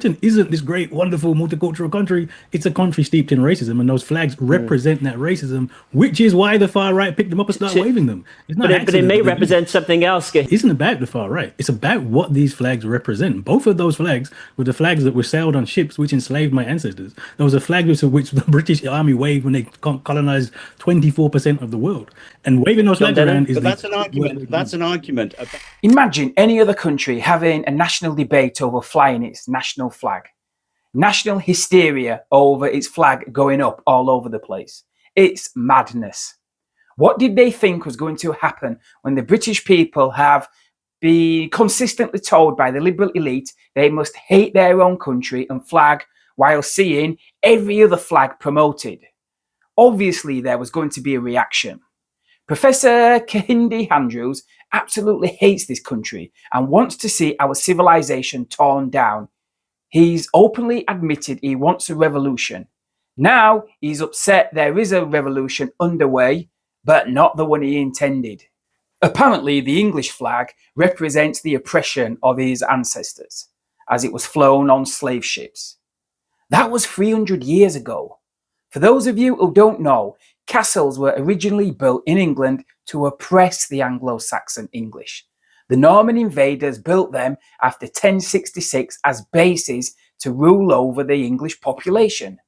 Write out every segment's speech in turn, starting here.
Britain isn't this great, wonderful, multicultural country. It's a country steeped in racism, and those flags represent that racism, which is why the far right picked them up and started waving them. It's not But it accident may that they do. represent something else. It isn't about the far right. It's about what these flags represent. Both of those flags were the flags that were sailed on ships which enslaved my ancestors. There was a flag which the British Army waved when they colonized 24% of the world. And waving those flags around is But that's an argument. That's an argument about. Imagine any other country having a national debate over flying its national flag. National hysteria over its flag going up all over the place. It's madness. What did they think was going to happen when the British people have been consistently told by the liberal elite they must hate their own country and flag while seeing every other flag promoted? Obviously, there was going to be a reaction. Professor Kehinde Andrews absolutely hates this country and wants to see our civilization torn down. He's openly admitted he wants a revolution. Now he's upset there is a revolution underway, but not the one he intended. Apparently, the English flag represents the oppression of his ancestors, as it was flown on slave ships. That was 300 years ago. For those of you who don't know, castles were originally built in England to oppress the Anglo-Saxon English. The Norman invaders built them after 1066 as bases to rule over the English population.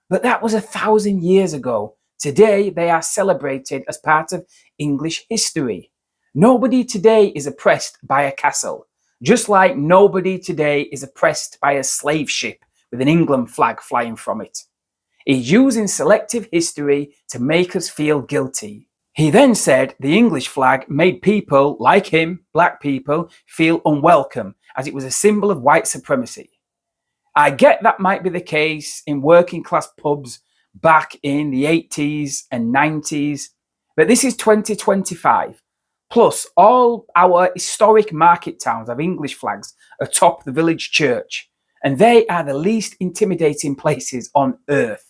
But that was 1,000 years ago. Today, they are celebrated as part of English history. Nobody today is oppressed by a castle, just like nobody today is oppressed by a slave ship with an England flag flying from it. He's using selective history to make us feel guilty. He then said the English flag made people like him, black people, feel unwelcome as it was a symbol of white supremacy. I get that might be the case in working class pubs back in the 80s and 90s, but this is 2025. Plus, all our historic market towns have English flags atop the village church, and they are the least intimidating places on earth.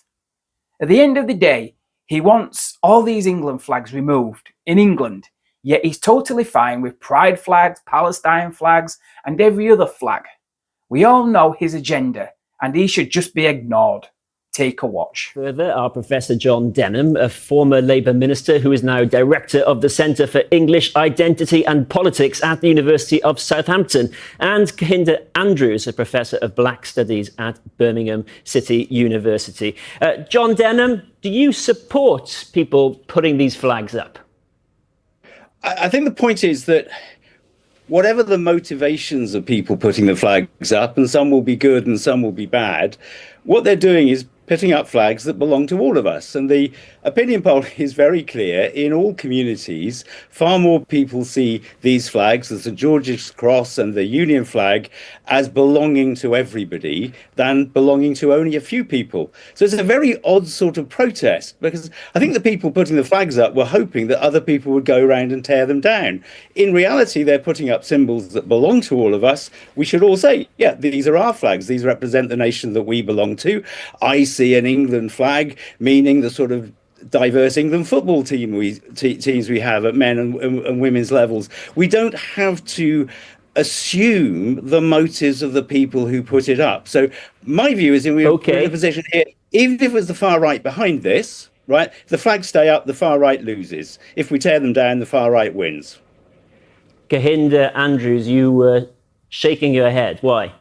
At the end of the day, he wants all these England flags removed in England, yet he's totally fine with pride flags, Palestine flags, and every other flag. We all know his agenda, and he should just be ignored. Take a watch. Further, our Professor John Denham, a former Labour minister who is now director of the Centre for English Identity and Politics at the University of Southampton, and Kehinde Andrews, a professor of Black Studies at Birmingham City University. John Denham, do you support people putting these flags up? I think the point is that whatever the motivations of people putting the flags up, and some will be good and some will be bad, what they're doing is putting up flags that belong to all of us. And the opinion poll is very clear. In all communities, far more people see these flags, the St. George's Cross and the Union flag, as belonging to everybody than belonging to only a few people. So it's a very odd sort of protest, because I think the people putting the flags up were hoping that other people would go around and tear them down. In reality, they're putting up symbols that belong to all of us. We should all say, yeah, these are our flags. These represent the nation that we belong to. I see an England flag, meaning the sort of diverse England football teams we have at men and women's levels. We don't have to assume the motives of the people who put it up. So my view is we're in a position here, even if it was the far right behind this, right, if the flags stay up, the far right loses. If we tear them down, the far right wins. Kehinde Andrews, you were shaking your head. Why?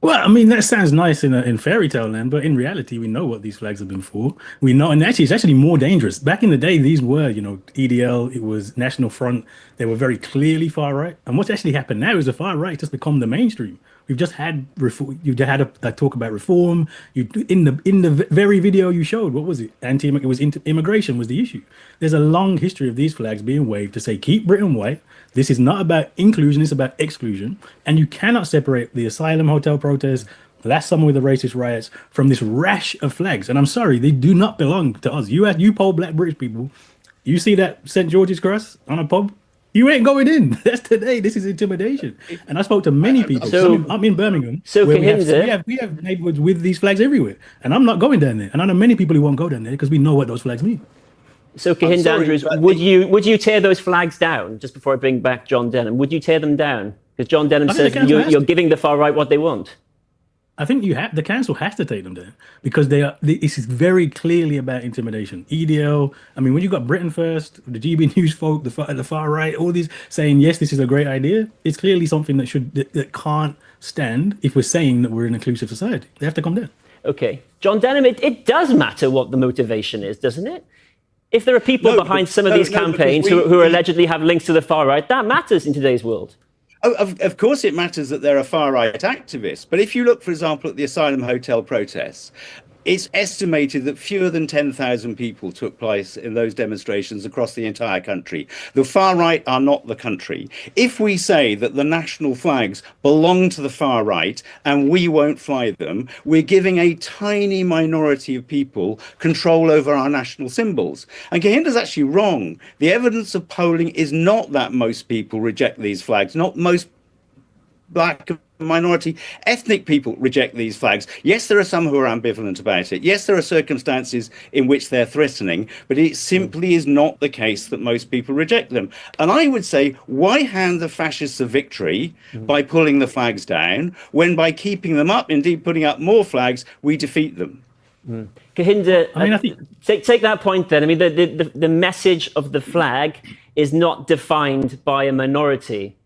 Well, I mean, that sounds nice in fairy tale land, but in reality, we know what these flags have been for. We know, and actually, it's actually more dangerous. Back in the day, these were, EDL, it was National Front. They were very clearly far right. And what's actually happened now is the far right just become the mainstream. We've just had a talk about reform. In the very video you showed, what was it? Immigration was the issue. There's a long history of these flags being waved to say keep Britain white. This is not about inclusion; it's about exclusion. And you cannot separate the asylum hotel protests last summer with the racist riots from this rash of flags. And I'm sorry, they do not belong to us. You poll Black British people, you see that St. George's Cross on a pub. You ain't going in. That's today. This is intimidation. And I spoke to many people. I'm in Birmingham. So we have neighborhoods with these flags everywhere. And I'm not going down there. And I know many people who won't go down there because we know what those flags mean. So Kehinde Andrews, would you tear those flags down? Just before I bring back John Denham, would you tear them down? Because John Denham says you're giving the far right what they want. I think the council has to take them down because this is very clearly about intimidation. EDL, I mean, when you got Britain First, the GB News folk, the far right, all these saying yes, this is a great idea. It's clearly something that can't stand if we're saying that we're an inclusive society. They have to come down. Okay, John Denham, it does matter what the motivation is, doesn't it? If there are people behind some of these campaigns who allegedly have links to the far right, that matters in today's world. Oh, of course, it matters that there are far right activists. But if you look, for example, at the asylum hotel protests, it's estimated that fewer than 10,000 people took place in those demonstrations across the entire country. The far right are not the country. If we say that the national flags belong to the far right and we won't fly them, we're giving a tiny minority of people control over our national symbols. And Kahinder's actually wrong. The evidence of polling is not that most people reject these flags, not most black minority ethnic people reject these flags. Yes, there are some who are ambivalent about it. Yes, there are circumstances in which they're threatening, but it simply is not the case that most people reject them. And I would say, why hand the fascists a victory by pulling the flags down, when by keeping them up, indeed putting up more flags, we defeat them? Kahinder, I mean, I think take that point then. I mean, the message of the flag is not defined by a minority.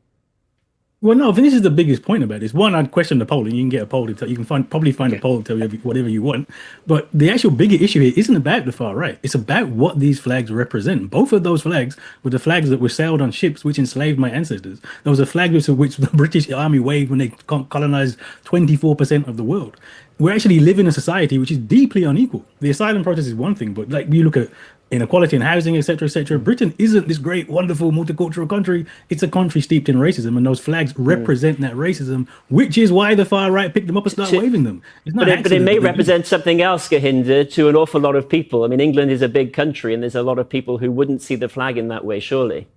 Well, no, I think this is the biggest point about this. One, I'd question the polling. You can get a poll to tell, you can probably find a poll to tell you whatever you want. But the actual bigger issue here isn't about the far right. It's about what these flags represent. Both of those flags were the flags that were sailed on ships which enslaved my ancestors. Those are flags which the British Army waved when they colonized 24% of the world. We actually live in a society which is deeply unequal. The asylum protest is one thing, but like you look at inequality in housing, etc., etc. Britain isn't this great, wonderful, multicultural country. It's a country steeped in racism, and those flags represent that racism, which is why the far right picked them up and started waving them. But it may represent something else, Kahinder, to an awful lot of people. I mean, England is a big country, and there's a lot of people who wouldn't see the flag in that way, surely.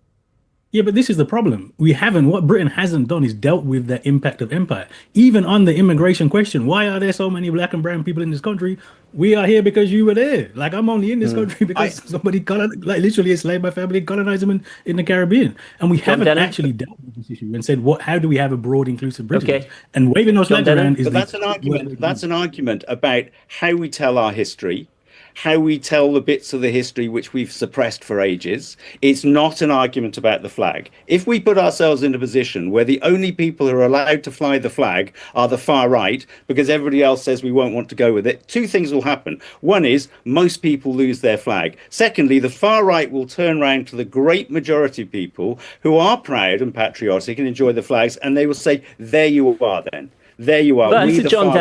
Yeah, but this is the problem. What Britain hasn't done is dealt with the impact of empire. Even on the immigration question, why are there so many black and brown people in this country? We are here because you were there. Like, I'm only in this country because somebody literally enslaved my family and colonized them in the Caribbean. And we haven't actually dealt with this issue and said, how do we have a broad, inclusive Britain? Okay. And waving those flags around is... But that's an argument. That's an argument about how we tell our history, how we tell the bits of the history which we've suppressed for ages. It's not an argument about the flag. If we put ourselves in a position where the only people who are allowed to fly the flag are the far right, because everybody else says we won't want to go with it, two things will happen. One is most people lose their flag. Secondly, the far right will turn around to the great majority of people who are proud and patriotic and enjoy the flags, and they will say, there you are then. There you are. But John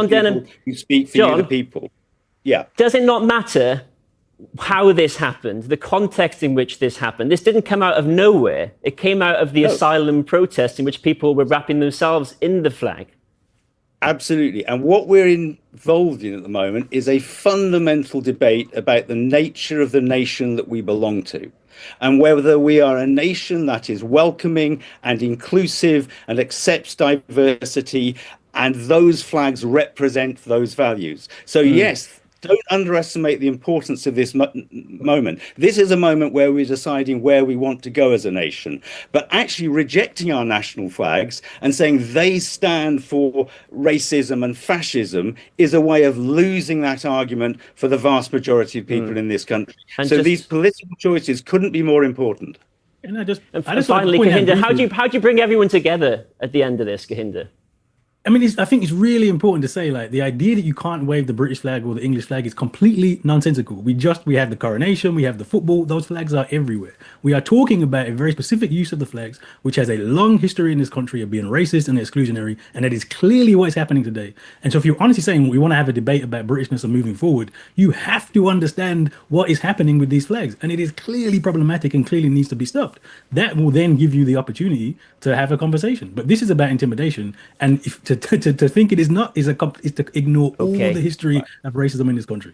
Denham, who speak for you, the people. Yeah. Does it not matter how this happened, the context in which this happened? This didn't come out of nowhere. It came out of the asylum protest in which people were wrapping themselves in the flag. Absolutely. And what we're involved in at the moment is a fundamental debate about the nature of the nation that we belong to, and whether we are a nation that is welcoming and inclusive and accepts diversity, and those flags represent those values. So yes, don't underestimate the importance of this moment. This is a moment where we're deciding where we want to go as a nation, but actually rejecting our national flags and saying they stand for racism and fascism is a way of losing that argument for the vast majority of people in this country. And so these political choices couldn't be more important. And I just finally, Kahinder, how do you bring everyone together at the end of this, Kahinder? I mean, I think it's really important to say, like, the idea that you can't wave the British flag or the English flag is completely nonsensical. We have the coronation, we have the football, those flags are everywhere. We are talking about a very specific use of the flags, which has a long history in this country of being racist and exclusionary, and that is clearly what's happening today. And so if you're honestly saying we want to have a debate about Britishness and moving forward, you have to understand what is happening with these flags. And it is clearly problematic and clearly needs to be stopped. That will then give you the opportunity to have a conversation. But this is about intimidation. And to think it is not is to ignore all the history of racism in this country.